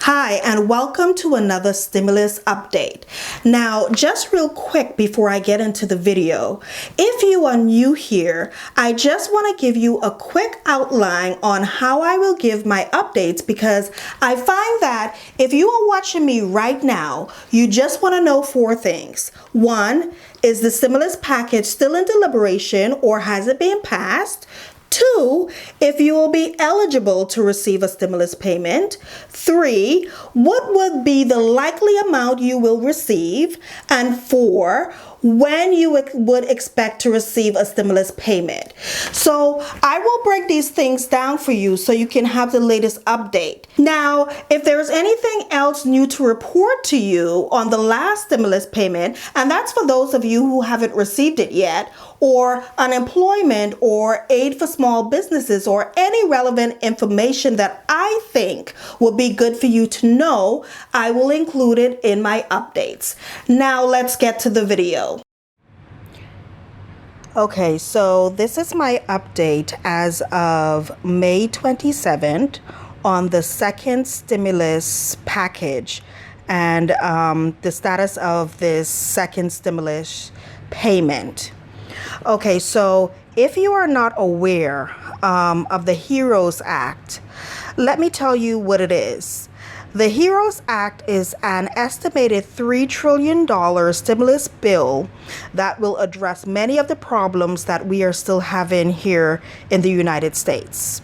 Hi, and welcome to another stimulus update. Now, just real quick before I get into the video, if you are new here, I just want to give you a quick outline on how I will give my updates because I find that if you are watching me right now, you just want to know four things. One, is the stimulus package still in deliberation or has it been passed? Two, if you will be eligible to receive a stimulus payment. Three, what would be the likely amount you will receive? And four, when you would expect to receive a stimulus payment. So I will break these things down for you so you can have the latest update. Now, if there's anything else new to report to you on the last stimulus payment, and that's for those of you who haven't received it yet, or unemployment or aid for small businesses or any relevant information that I think will be good for you to know, I will include it in my updates. Now let's get to the video. Okay, so this is my update as of May 27th on the second stimulus package and the status of this second stimulus payment. Okay, so if you are not aware of the HEROES Act, let me tell you what it is. The HEROES Act is an estimated $3 trillion stimulus bill that will address many of the problems that we are still having here in the United States.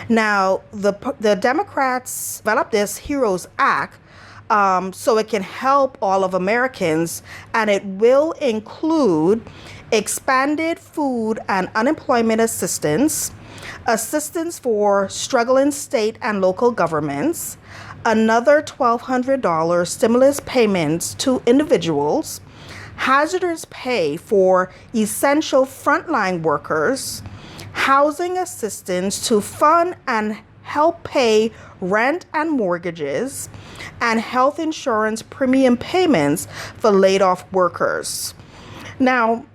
Now, the Democrats developed this HEROES Act so it can help all of Americans, and it will include expanded food and unemployment assistance, assistance for struggling state and local governments, another $1,200 stimulus payments to individuals, hazardous pay for essential frontline workers, housing assistance to fund and help pay rent and mortgages, and health insurance premium payments for laid-off workers. Now,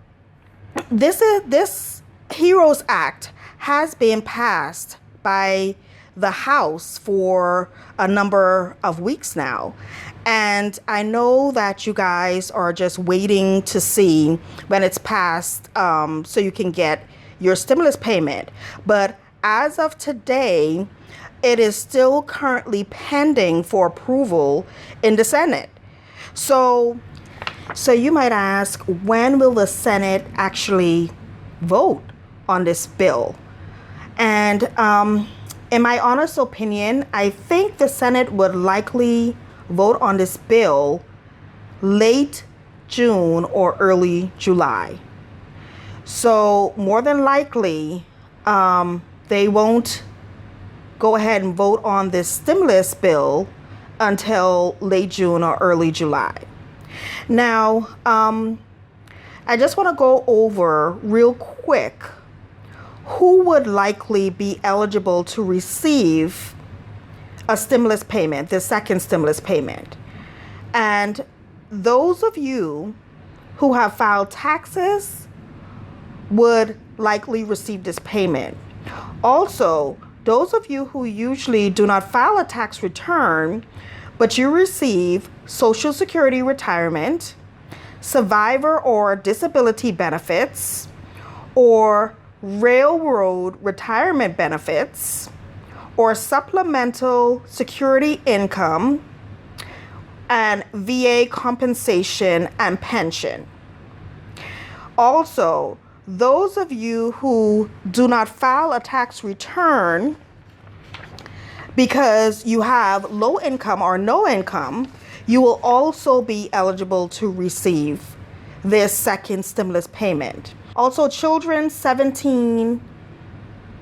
this HEROES Act has been passed by the House for a number of weeks now. And I know that you guys are just waiting to see when it's passed so you can get your stimulus payment. But as of today, it is still currently pending for approval in the Senate. So you might ask, when will the Senate actually vote on this bill? And in my honest opinion, I think the Senate would likely vote on this bill late June or early July. So more than likely, they won't go ahead and vote on this stimulus bill until late June or early July. Now, I just want to go over real quick who would likely be eligible to receive a stimulus payment, the second stimulus payment. And those of you who have filed taxes would likely receive this payment. Also, those of you who usually do not file a tax return, but you receive Social Security retirement, survivor or disability benefits, or railroad retirement benefits, or supplemental security income, and VA compensation and pension. Also, those of you who do not file a tax return because you have low income or no income, you will also be eligible to receive this second stimulus payment. Also, children 17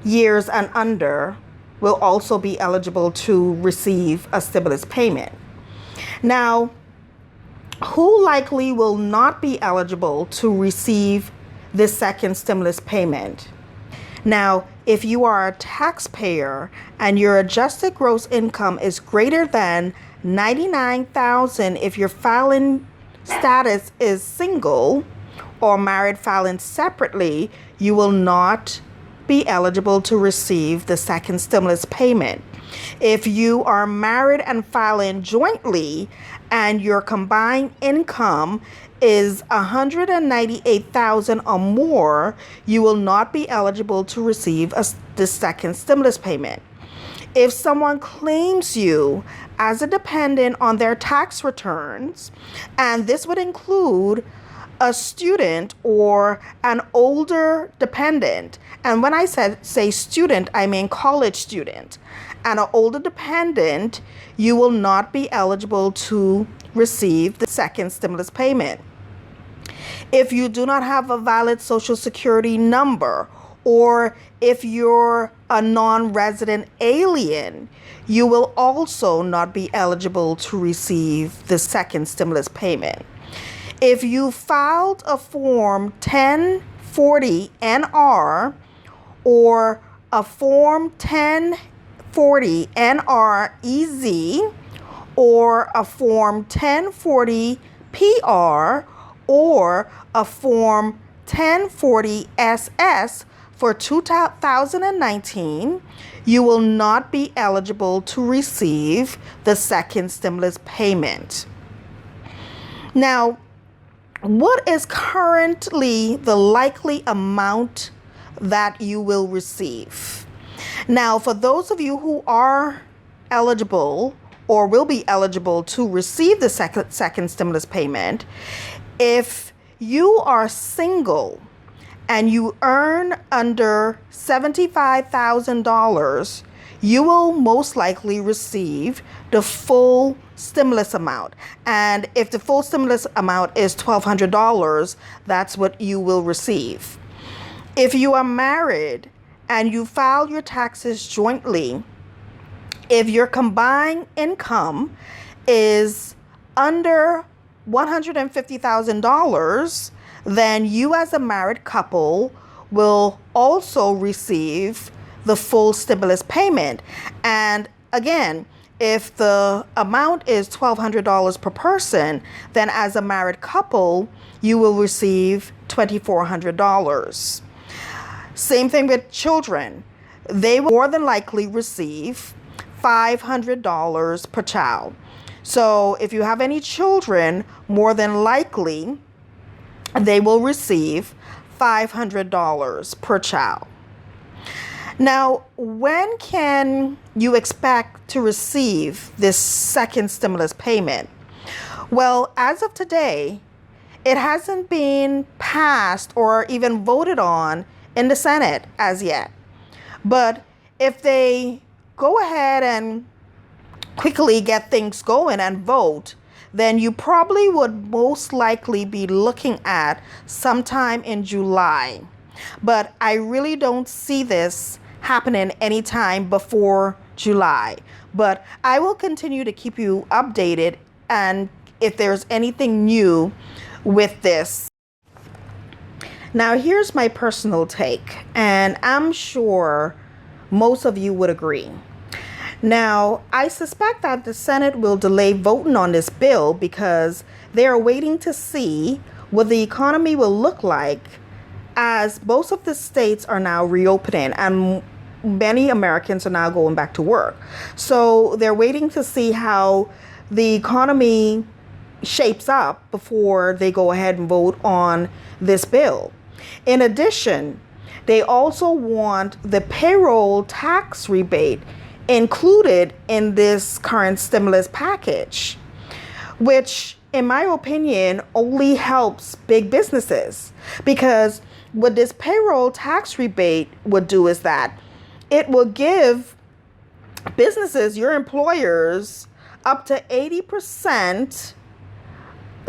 years and under will also be eligible to receive a stimulus payment. Now, who likely will not be eligible to receive this second stimulus payment? Now, if you are a taxpayer and your adjusted gross income is greater than $99,000 if your filing status is single or married filing separately, you will not be eligible to receive the second stimulus payment. If you are married and filing jointly and your combined income is 198,000 or more, you will not be eligible to receive the second stimulus payment. If someone claims you as a dependent on their tax returns, and this would include a student or an older dependent, and when I say student, I mean college student, and an older dependent, you will not be eligible to receive the second stimulus payment. If you do not have a valid Social Security number, or if you're a non-resident alien, you will also not be eligible to receive the second stimulus payment. If you filed a Form 1040 NR or a Form 1040 NR-EZ or a Form 1040 PR or a Form 1040 SS for 2019, you will not be eligible to receive the second stimulus payment. Now, what is currently the likely amount that you will receive? Now, for those of you who are eligible or will be eligible to receive the second stimulus payment, if you are single and you earn under $75,000, you will most likely receive the full stimulus amount. And if the full stimulus amount is $1,200, that's what you will receive. If you are married and you file your taxes jointly, if your combined income is under $150,000, then you as a married couple will also receive the full stimulus payment. And again, if the amount is $1,200 per person, then as a married couple, you will receive $2,400. Same thing with children. They will more than likely receive $500 per child. So if you have any children, more than likely they will receive $500 per child. Now, when can you expect to receive this second stimulus payment? Well, as of today, it hasn't been passed or even voted on in the Senate as yet. But if they go ahead and quickly get things going and vote, then you probably would most likely be looking at sometime in July. But I really don't see this happening anytime before July. But I will continue to keep you updated, and if there's anything new with this. Now, here's my personal take, and I'm sure most of you would agree. Now, I suspect that the Senate will delay voting on this bill because they are waiting to see what the economy will look like, as most of the states are now reopening and many Americans are now going back to work. So they're waiting to see how the economy shapes up before they go ahead and vote on this bill. In addition, they also want the payroll tax rebate included in this current stimulus package, which in my opinion only helps big businesses, because what this payroll tax rebate would do is that it will give businesses, your employers, up to 80%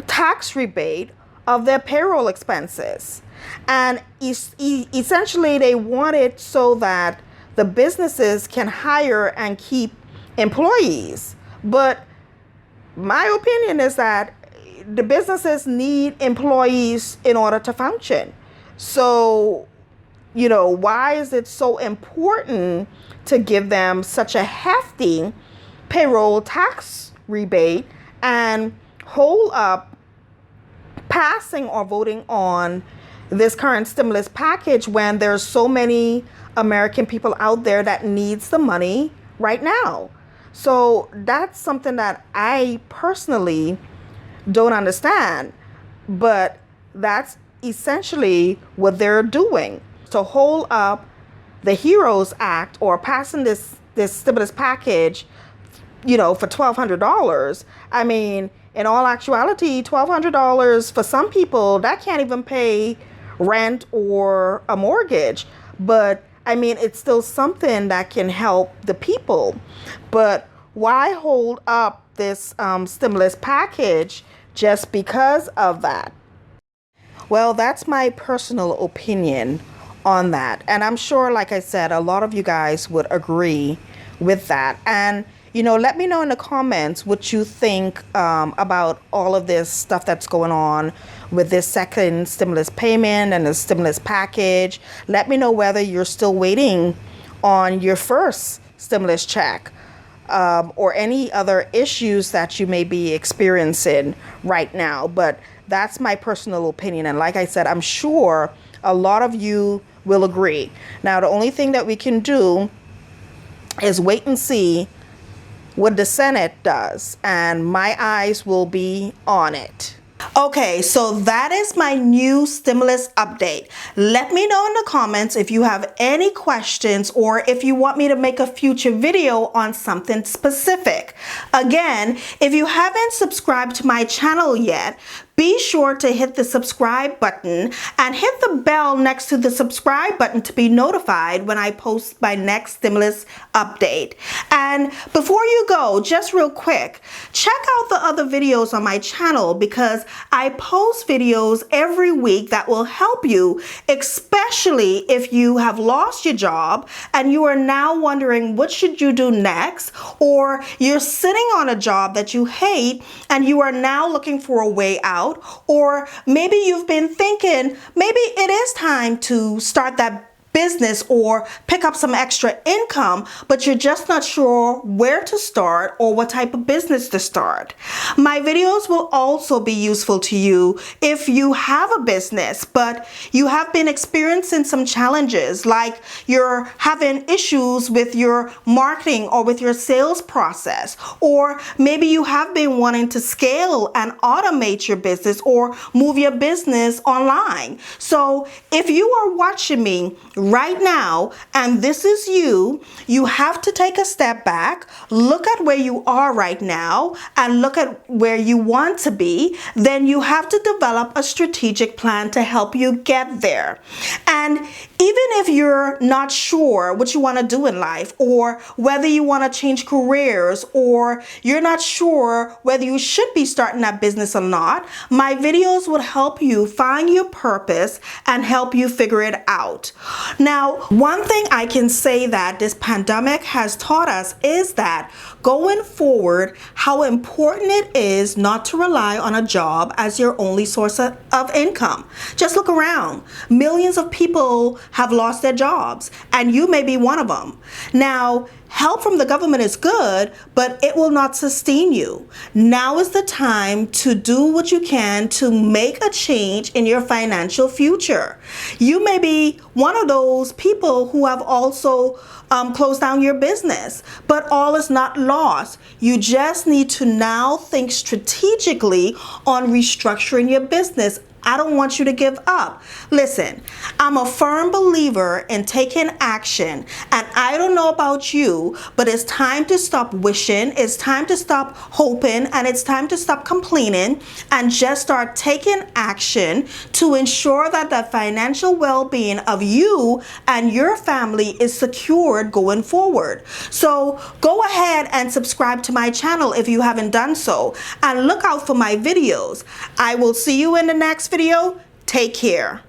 tax rebate of their payroll expenses. And essentially they want it so that the businesses can hire and keep employees. But my opinion is that the businesses need employees in order to function. So, why is it so important to give them such a hefty payroll tax rebate and hold up passing or voting on this current stimulus package when there's so many American people out there that needs the money right now. So that's something that I personally don't understand, but that's essentially what they're doing to hold up the HEROES Act or passing this stimulus package, for $1,200. I mean, in all actuality, $1,200 for some people, that can't even pay rent or a mortgage. But I mean, it's still something that can help the people. But why hold up this stimulus package just because of that? Well, that's my personal opinion on that. And I'm sure, like I said, a lot of you guys would agree with that. And, let me know in the comments what you think about all of this stuff that's going on with this second stimulus payment and the stimulus package. Let me know whether you're still waiting on your first stimulus check. Or any other issues that you may be experiencing right now. But that's my personal opinion. And like I said, I'm sure a lot of you will agree. Now, the only thing that we can do is wait and see what the Senate does. And my eyes will be on it. Okay, so that is my new stimulus update. Let me know in the comments if you have any questions or if you want me to make a future video on something specific. Again, if you haven't subscribed to my channel yet, be sure to hit the subscribe button and hit the bell next to the subscribe button to be notified when I post my next stimulus update. And before you go, just real quick, check out the other videos on my channel because I post videos every week that will help you, especially if you have lost your job and you are now wondering what should you do next, or you're sitting on a job that you hate and you are now looking for a way out. Or maybe you've been thinking, maybe it is time to start that business or pick up some extra income, but you're just not sure where to start or what type of business to start. My videos will also be useful to you if you have a business, but you have been experiencing some challenges, like you're having issues with your marketing or with your sales process, or maybe you have been wanting to scale and automate your business or move your business online. So if you are watching me right now, and this is you have to take a step back, look at where you are right now, and look at where you want to be. Then you have to develop a strategic plan to help you get there. And even if you're not sure what you want to do in life, or whether you want to change careers, or you're not sure whether you should be starting that business or not, my videos will help you find your purpose and help you figure it out. Now, one thing I can say that this pandemic has taught us is that going forward, how important it is not to rely on a job as your only source of income. Just look around. Millions of people have lost their jobs, and you may be one of them. Now, help from the government is good, but it will not sustain you. Now is the time to do what you can to make a change in your financial future. You may be one of those people who have also closed down your business, but all is not lost. You just need to now think strategically on restructuring your business. I don't want you to give up. Listen, I'm a firm believer in taking action, and I don't know about you, but it's time to stop wishing, it's time to stop hoping, and it's time to stop complaining and just start taking action to ensure that the financial well-being of you and your family is secured going forward. So go ahead and subscribe to my channel if you haven't done so, and look out for my videos. I will see you in the next video. Take care.